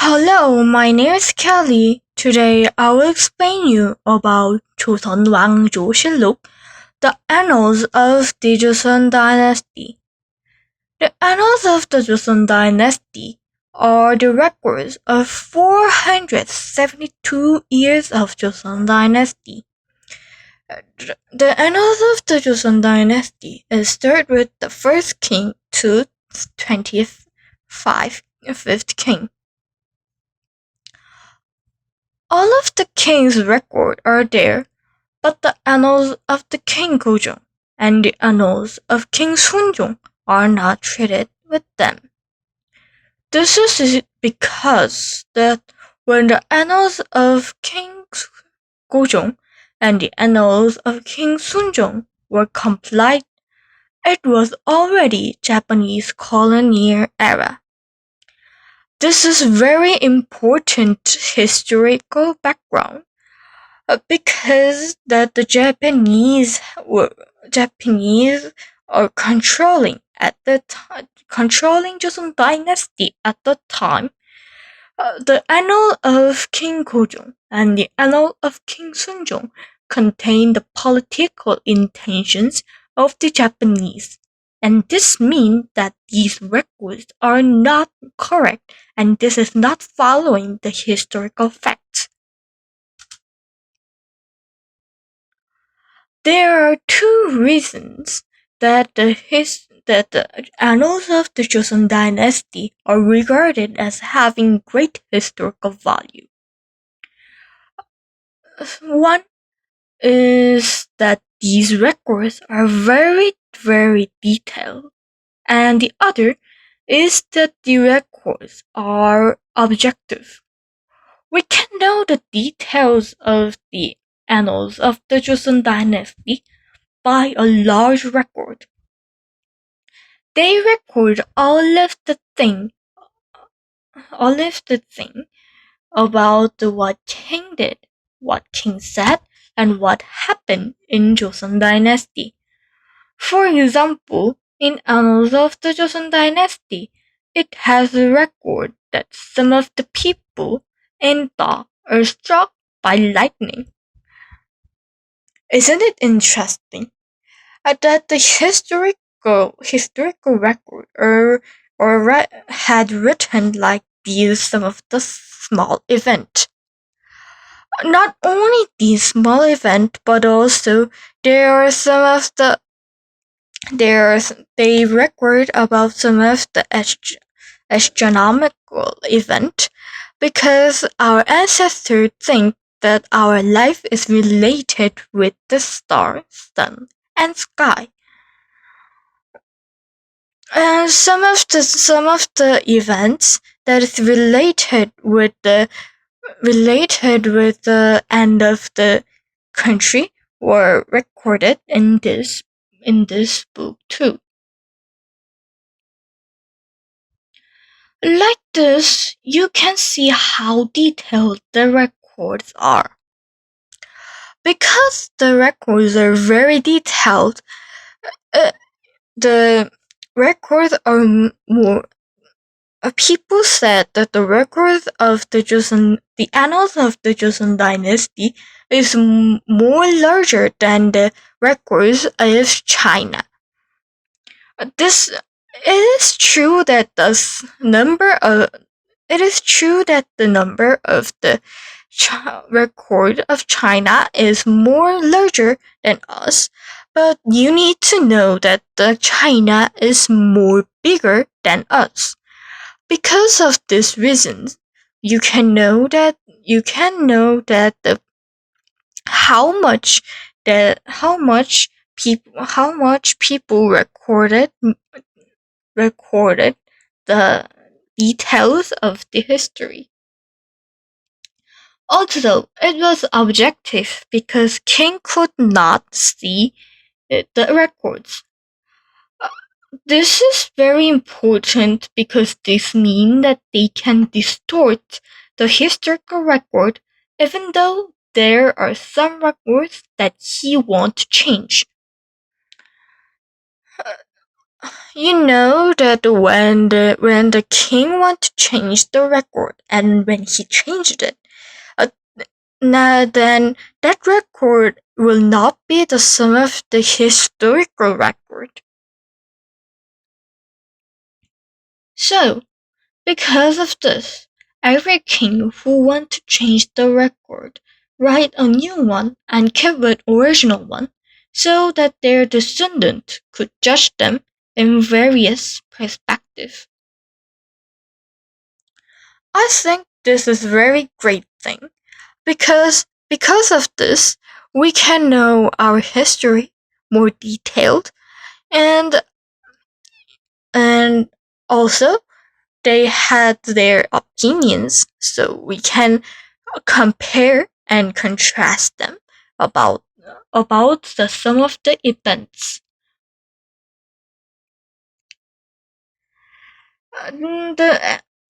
Hello, my name is Kelly. Today I will explain you about 조선왕조실록, the annals of the Joseon dynasty. The annals of the Joseon dynasty are the records of 472 years of Joseon dynasty. The annals of the Joseon dynasty start with the first king to 25th king. All of the king's records are there, but the annals of the King Gojong and the annals of King Sunjong are not treated with them. This is because that when the annals of King Gojong and the annals of King Sunjong were compiled, it was already Japanese colonial era. This is very important historical background because that the Japanese are controlling Joseon dynasty at the time. The annal of King Gojong and the annal of King Sunjong contain the political intentions of the Japanese. And this means that these records are not correct and this is not following the historical facts. There are two reasons that the annals of the Joseon dynasty are regarded as having great historical value. One is that these records are very, very detailed, and the other is that the records are objective. We can know the details of the annals of the Joseon dynasty by a large record. They record all of the thing about what king did, what king said, and what happened in Joseon dynasty. For example, in annals of the Joseon dynasty, it has a record that some of the people in Da are struck by lightning. Isn't it interesting that the historical record had written like these some of the small event. Not only these small event, but also there are some of the they record about some of the astronomical event because our ancestors think that our life is related with the star, sun, and sky. And some of the events that is related with the end of the country were recorded in this book too. Like this, you can see how detailed the records are. Because the records are very detailed, the records are more. People said that the records of the annals of the Joseon dynasty is more larger than the records of China. It is true that the number of the record of China is more larger than us, but you need to know that the China is more bigger than us. Because of this reason, you can know that how much people recorded the details of the history. Although it was objective because King could not see the records. This is very important because this means that they can distort the historical record even though there are some records that he won't change. You know that when the king wanted to change the record, and when he changed it, uh, now then that record will not be the sum of the historical record. So, because of this, every king who wanted to change the record write a new one and keep the original one, so that their descendants could judge them in various perspectives. I think this is a very great thing because of this we can know our history more detailed, and and also they had their opinions, so we can compare and contrast them about some of the events.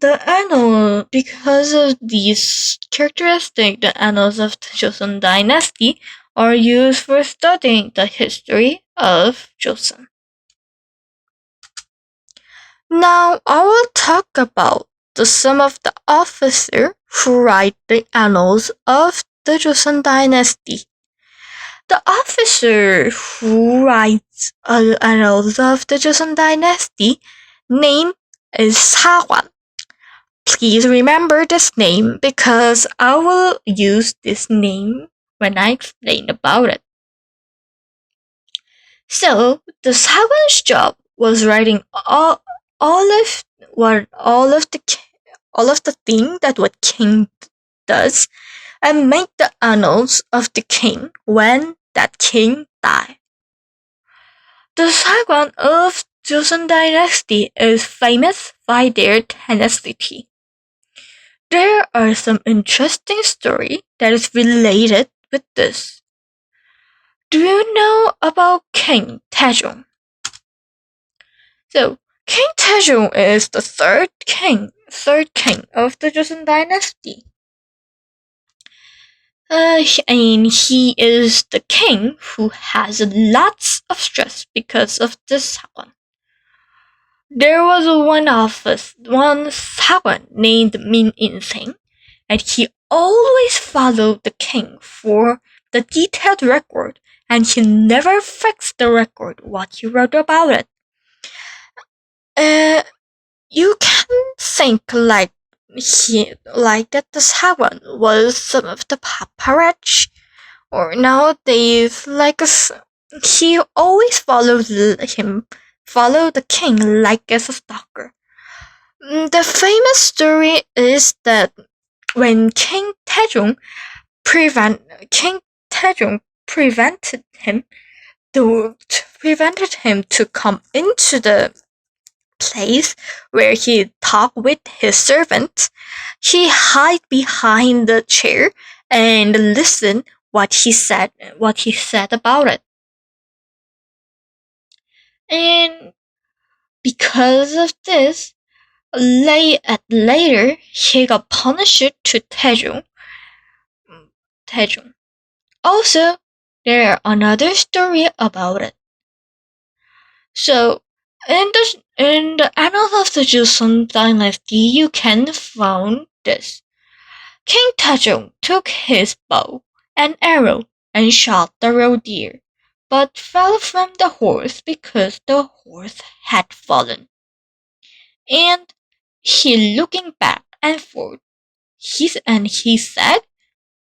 The annal, because of these characteristics, the annals of the Joseon dynasty are used for studying the history of Joseon. Now I will talk about some of the officers who write the annals of the Joseon dynasty. The officer who writes annals of the Joseon dynasty name is Sahwan. Please remember this name because I will use this name when I explain about it. So the Sahwan's job was writing all of what all of the thing that what king does and make the annals of the king when that king died. The Saigon of Joseon dynasty is famous by their tenacity. There are some interesting story that is related with this. Do you know about King Taejong? So, King Taejong is the third king of the Joseon dynasty. And he is the king who has lots of stress because of this one. There was one sawan named Min In-seng, and he always followed the king for the detailed record, and he never fixed the record what he wrote about it. You can think like that the sawan was some of the paparazzi, or nowadays he always followed the king like as a stalker. The famous story is that when King Taejong prevented him to come into the place where he talked with his servant, he hid behind the chair and listened what he said about it. And because of this, later he got punished to Taejong. Also, there are another story about it. So, in the annals of the Joseon dynasty, you can find this. King Taejong took his bow and arrow and shot the roe deer, but fell from the horse because the horse had fallen. And he looking back and forth, he said,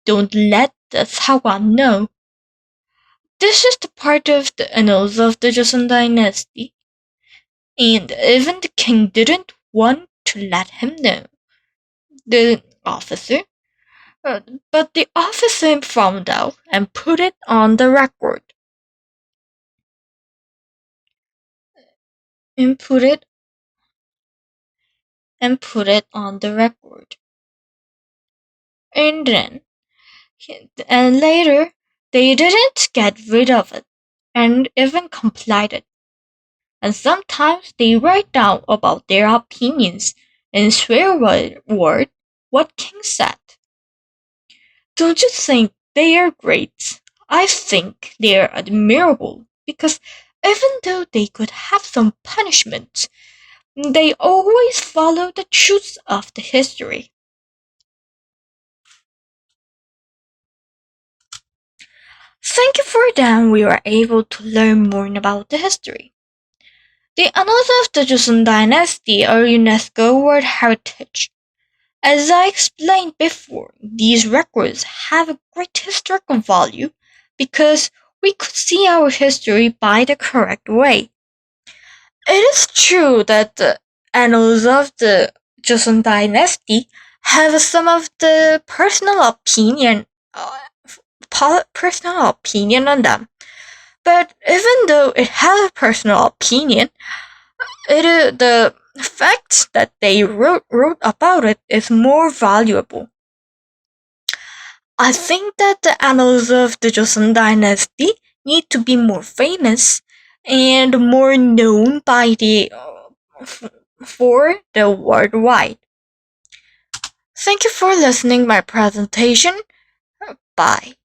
"Don't let the Sawan know." This is the part of the annals of the Joseon dynasty, and even the king didn't want to let him know. The officer, but the officer found out and put it on the record. And put it on the record. And then, and later, they didn't get rid of it, and even complied it. And sometimes they write down about their opinions and swear word what King said. Don't you think they are great? I think they are admirable because Even though they could have some punishment, they always follow the truth of the history. Thank you for them we were able to learn more about the history. The annals of the Joseon dynasty are UNESCO World Heritage. As I explained before, these records have a great historical value because we could see our history by the correct way. It is true that the annals of the Joseon dynasty have some of the personal opinion on them. But even though it has a personal opinion, the fact that they wrote about it is more valuable. I think that the annals of the Joseon dynasty need to be more famous and more known by for the worldwide. Thank you for listening my presentation. Bye.